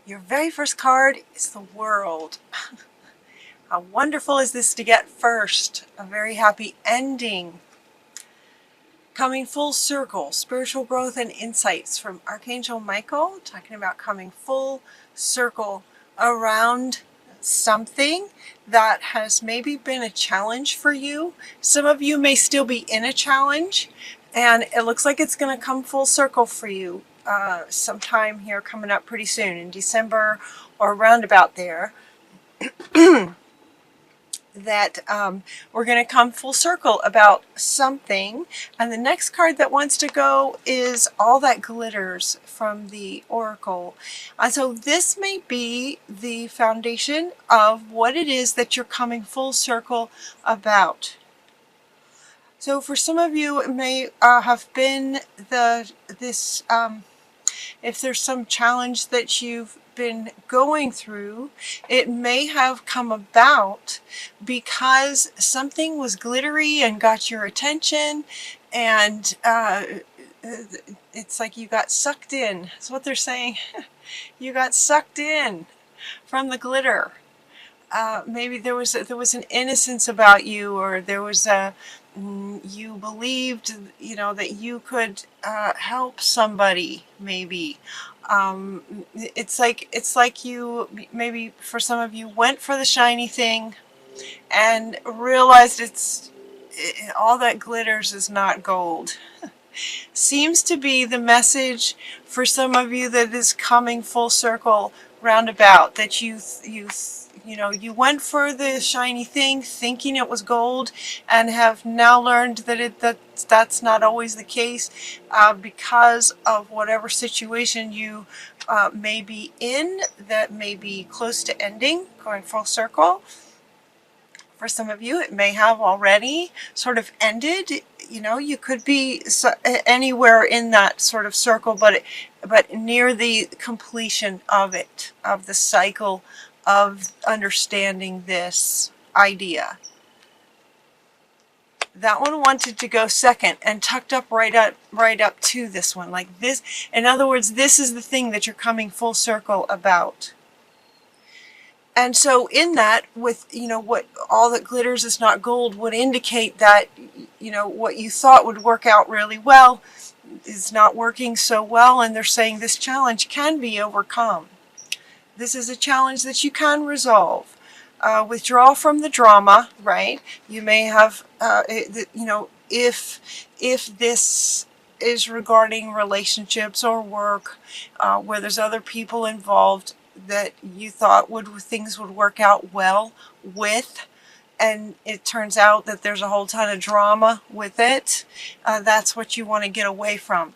Your very first card is the World. How wonderful is this to get first? A very happy ending. Coming full circle, spiritual growth and insights from Archangel Michael, talking about coming full circle around something that has maybe been a challenge for you. Some of you may still be in a challenge, and it looks like it's going to come full circle for you sometime here coming up pretty soon in December or around about there. That we're going to come full circle about something. And the next card that wants to go is All That Glitters from the Oracle. And so this may be the foundation of what it is that you're coming full circle about. So for some of you, it may have been if there's some challenge that you've been going through, it may have come about because something was glittery and got your attention, and it's like you got sucked in. That's what they're saying. You got sucked in from the glitter. Maybe there was an innocence about you, or there was you believed, that you could help somebody. Maybe it's like you, maybe for some of you, went for the shiny thing and realized all that glitters is not gold. Seems to be the message for some of you that is coming full circle roundabout, that you went for the shiny thing thinking it was gold, and have now learned that that's not always the case because of whatever situation you may be in that may be close to ending, going full circle. For some of you, it may have already sort of ended. You could be anywhere in that sort of circle, but near the completion of it, of the cycle of understanding this idea. That one wanted to go second and tucked up right up to this one, like this. In other words, this is the thing that you're coming full circle about. And so in that, with, what all that glitters is not gold would indicate that, what you thought would work out really well is not working so well, and they're saying this challenge can be overcome. This is a challenge that you can resolve. Withdraw from the drama, right? You may have, if this is regarding relationships or work, where there's other people involved that you thought things would work out well with, and it turns out that there's a whole ton of drama with it, that's what you want to get away from.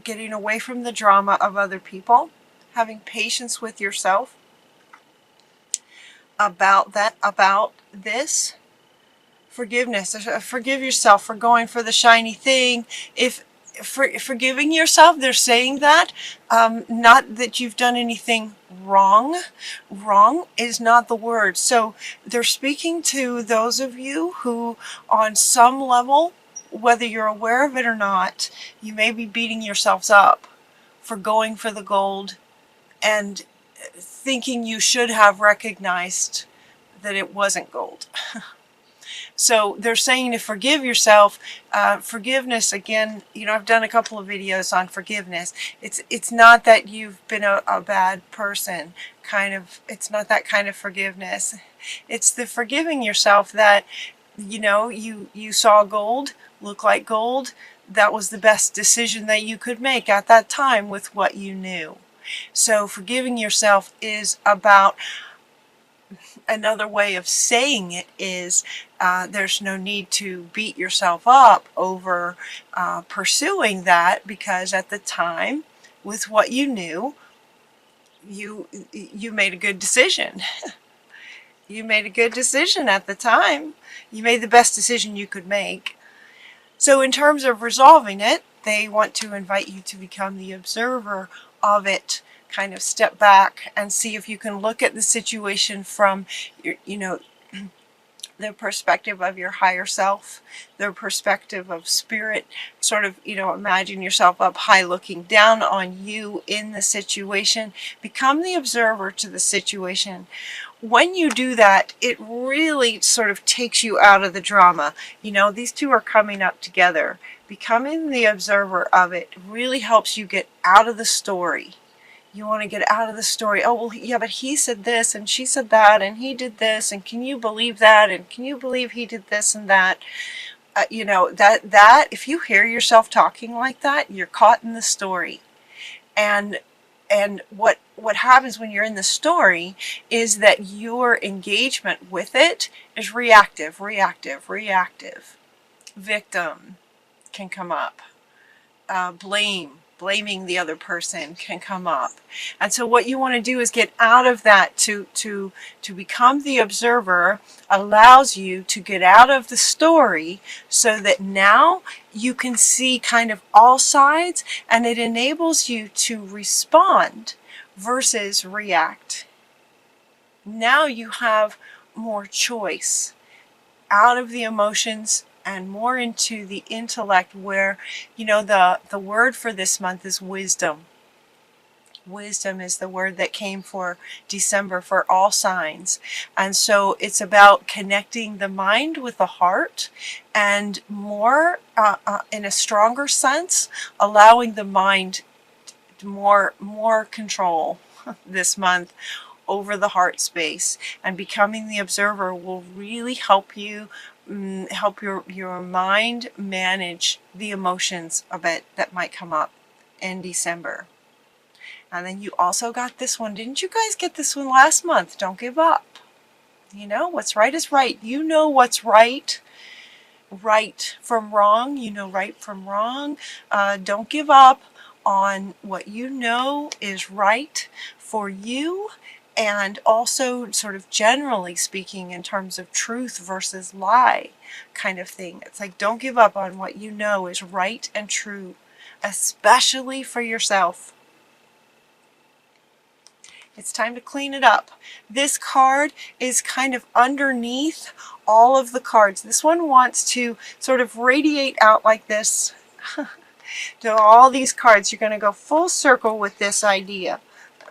Getting away from the drama of other people, having patience with yourself about this. Forgiveness. Forgive yourself for going for the shiny thing. Forgiving yourself, they're saying that, not that you've done anything wrong. Wrong is not the word. So they're speaking to those of you who, on some level, whether you're aware of it or not, you may be beating yourselves up for going for the gold and thinking you should have recognized that it wasn't gold. So they're saying to forgive yourself. Forgiveness, again, I've done a couple of videos on forgiveness. It's not that you've been a bad person, it's not that kind of forgiveness. It's the forgiving yourself that, you saw gold, look like gold. That was the best decision that you could make at that time with what you knew. So forgiving yourself is about, another way of saying it is, there's no need to beat yourself up over pursuing that, because at the time, with what you knew, you made a good decision. You made a good decision at the time. You made the best decision you could make. So in terms of resolving it, they want to invite you to become the observer of it. Kind of step back and see if you can look at the situation from the perspective of your higher self, the perspective of spirit, sort of, imagine yourself up high looking down on you in the situation. Become the observer to the situation. When you do that, it really sort of takes you out of the drama. These two are coming up together. Becoming the observer of it really helps you get out of the story. You want to get out of the story. Oh, well, yeah, but he said this and she said that and he did this and can you believe that and can you believe he did this and that? That if you hear yourself talking like that, you're caught in the story. And what happens when you're in the story is that your engagement with it is reactive. Victim can come up. Blaming the other person can come up. And so what you want to do is get out of that. To become the observer allows you to get out of the story so that now you can see kind of all sides, and it enables you to respond versus react. Now you have more choice out of the emotions and more into the intellect, where the word for this month is wisdom. Wisdom is the word that came for December for all signs. And so it's about connecting the mind with the heart, and more in a stronger sense, allowing the mind more control this month over the heart space. And becoming the observer will really help you help your mind manage the emotions of it that might come up in December. And then you also got this one. Didn't you guys get this one last month? Don't give up. What's right is right. You know what's right. Right from wrong. You know right from wrong. Don't give up on what you know is right for you. And also, sort of generally speaking, in terms of truth versus lie kind of thing. It's like, don't give up on what you know is right and true, especially for yourself. It's time to clean it up. This card is kind of underneath all of the cards. This one wants to sort of radiate out like this. To all these cards, you're going to go full circle with this idea.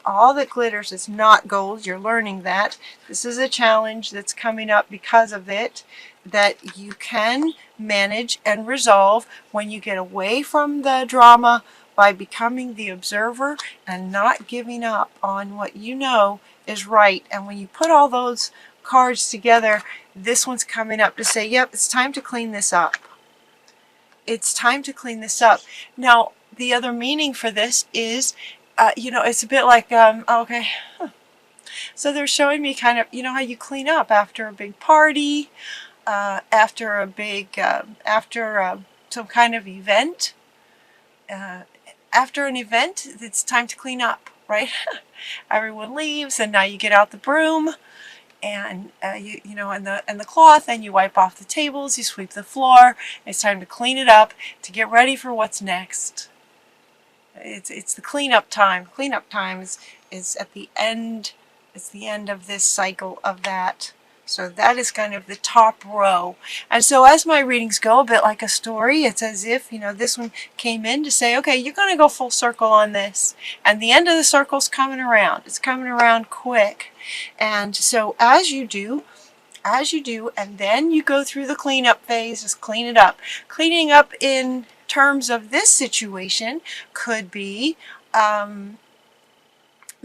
All that glitters is not gold. You're learning that. This is a challenge that's coming up because of it, that you can manage and resolve when you get away from the drama by becoming the observer and not giving up on what you know is right. And when you put all those cards together, this one's coming up to say, yep, it's time to clean this up. It's time to clean this up. Now, the other meaning for this is it's a bit like, okay. So they're showing me kind of, how you clean up after a big party, after some kind of event. After an event, it's time to clean up, right? Everyone leaves, and now you get out the broom, and and the cloth, and you wipe off the tables, you sweep the floor. It's time to clean it up to get ready for what's next. It's the cleanup time. Cleanup time is at the end. It's the end of this cycle of that. So that is kind of the top row. And so as my readings go, a bit like a story, it's as if, this one came in to say, okay, you're going to go full circle on this. And the end of the circle's coming around. It's coming around quick. And so as you do, and then you go through the cleanup phase, just clean it up. Cleaning up in terms of this situation could be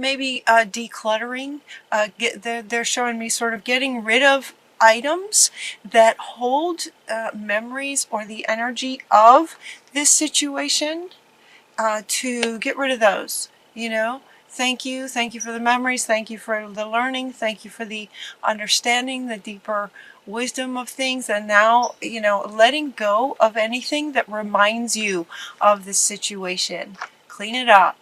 maybe decluttering. They're showing me sort of getting rid of items that hold memories or the energy of this situation, to get rid of those. Thank you for the memories, thank you for the learning, thank you for the understanding, the deeper wisdom of things. And now, letting go of anything that reminds you of this situation. Clean it up,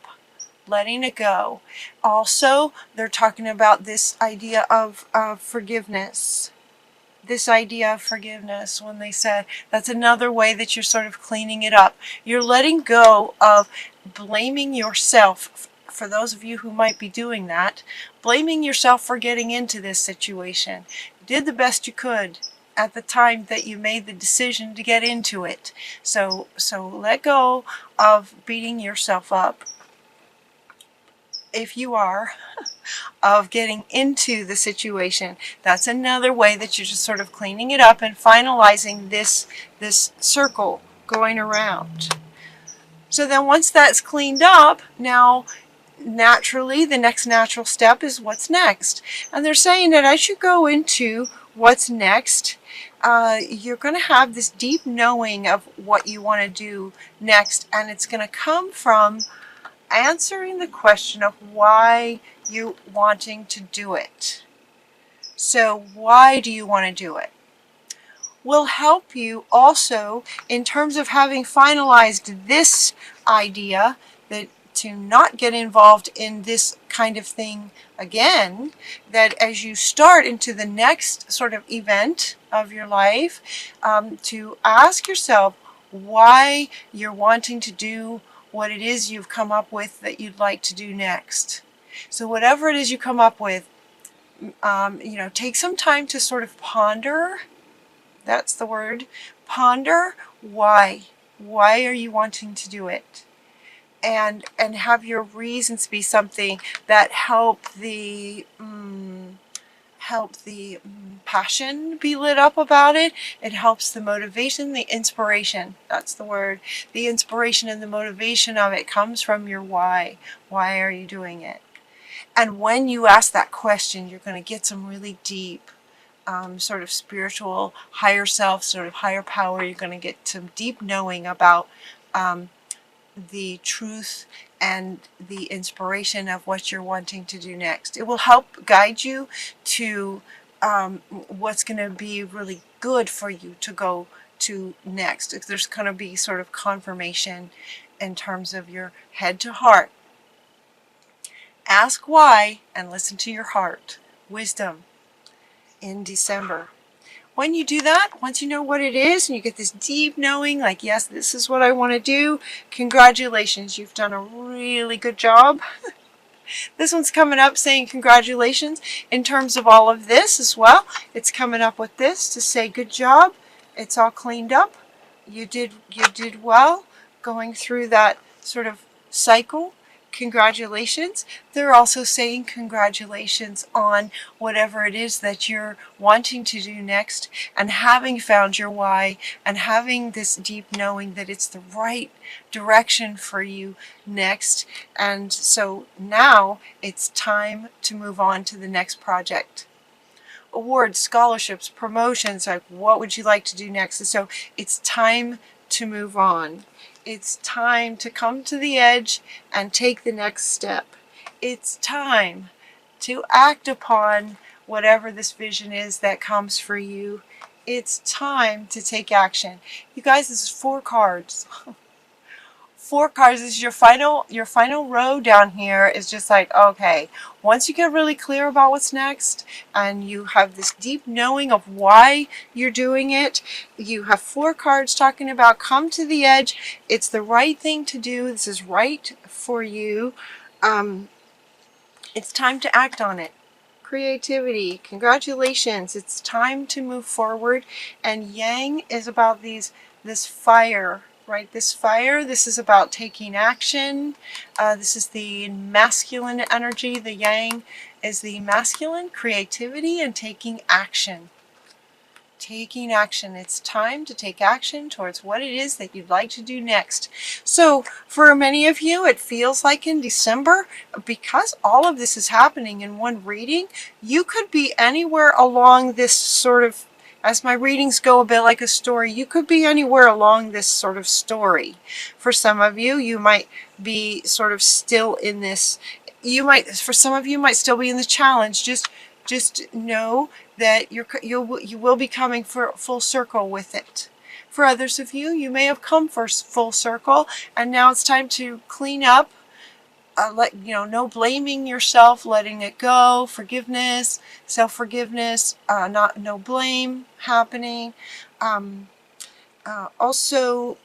letting it go. Also, they're talking about this idea of forgiveness. This idea of forgiveness, when they said that's another way that you're sort of cleaning it up. You're letting go of blaming yourself. For those of you who might be doing that, blaming yourself for getting into this situation, did the best you could at the time that you made the decision to get into it. So let go of beating yourself up, if you are, of getting into the situation. That's another way that you're just sort of cleaning it up and finalizing this circle going around. So then once that's cleaned up, now naturally the next natural step is what's next. And they're saying that as you go into what's next, you're going to have this deep knowing of what you want to do next, and it's going to come from answering the question of why you're wanting to do it. So why do you want to do it? Will help you also in terms of having finalized this idea that to not get involved in this kind of thing again, that as you start into the next sort of event of your life, to ask yourself why you're wanting to do what it is you've come up with that you'd like to do next. So whatever it is you come up with, take some time to sort of ponder. That's the word. Ponder why. Why are you wanting to do it? And have your reasons be something that help the passion be lit up about it. It helps the motivation, the inspiration. That's the word. The inspiration and the motivation of it comes from your why. Why are you doing it? And when you ask that question, you're going to get some really deep sort of spiritual higher self, sort of higher power. You're going to get some deep knowing about the truth and the inspiration of what you're wanting to do next. It will help guide you to what's going to be really good for you to go to next. There's going to be sort of confirmation in terms of your head to heart. Ask why and listen to your heart. Wisdom in December. When you do that, once you know what it is and you get this deep knowing, like, yes, this is what I want to do, congratulations, you've done a really good job. This one's coming up saying congratulations in terms of all of this as well. It's coming up with this to say good job. It's all cleaned up. You did well going through that sort of cycle. Congratulations. They're also saying congratulations on whatever it is that you're wanting to do next, and having found your why and having this deep knowing that it's the right direction for you next. And so now it's time to move on to the next project. Awards, scholarships, promotions, like what would you like to do next? And so it's time to move on. It's time to come to the edge and take the next step. It's time to act upon whatever this vision is that comes for you. It's time to take action. You guys, this is 4 cards. 4 cards. This is your final row down here. Is just like, okay, once you get really clear about what's next and you have this deep knowing of why you're doing it, you have 4 cards talking about come to the edge. It's the right thing to do. This is right for you. It's time to act on it. Creativity. Congratulations. It's time to move forward. And Yang is about this fire. Right, this fire, this is about taking action. This is the masculine energy. The Yang is the masculine, creativity and taking action. Taking action. It's time to take action towards what it is that you'd like to do next. So for many of you, it feels like in December, because all of this is happening in one reading, you could be anywhere along this sort of, as my readings go a bit like a story, you could be anywhere along this sort of story. For some of you, you might be sort of still in this. For some of you, might still be in the challenge. Just know that you will be coming for full circle with it. For others of you, you may have come for full circle, and now it's time to clean up. No blaming yourself, letting it go, forgiveness, self-forgiveness, no blame happening. Also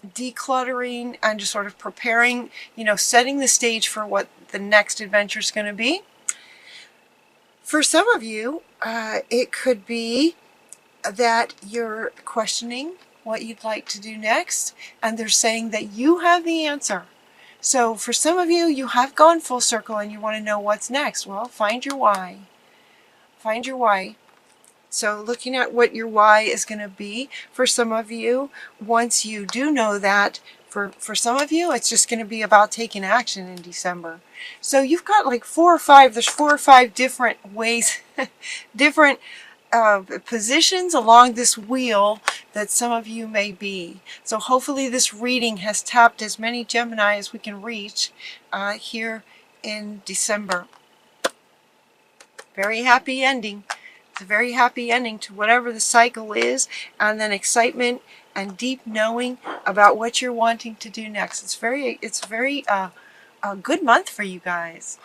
decluttering and just sort of preparing, setting the stage for what the next adventure is going to be. For some of you, it could be that you're questioning what you'd like to do next, and they're saying that you have the answer. So for some of you, you have gone full circle and you want to know what's next. Well, find your why. Find your why. So looking at what your why is going to be for some of you, once you do know that, for some of you, it's just going to be about taking action in December. So you've got like there's 4 or 5 different ways, different positions along this wheel that some of you may be. So hopefully this reading has tapped as many Gemini as we can reach here in December. Very happy ending. It's a very happy ending to whatever the cycle is, and then excitement and deep knowing about what you're wanting to do next. It's very a good month for you guys.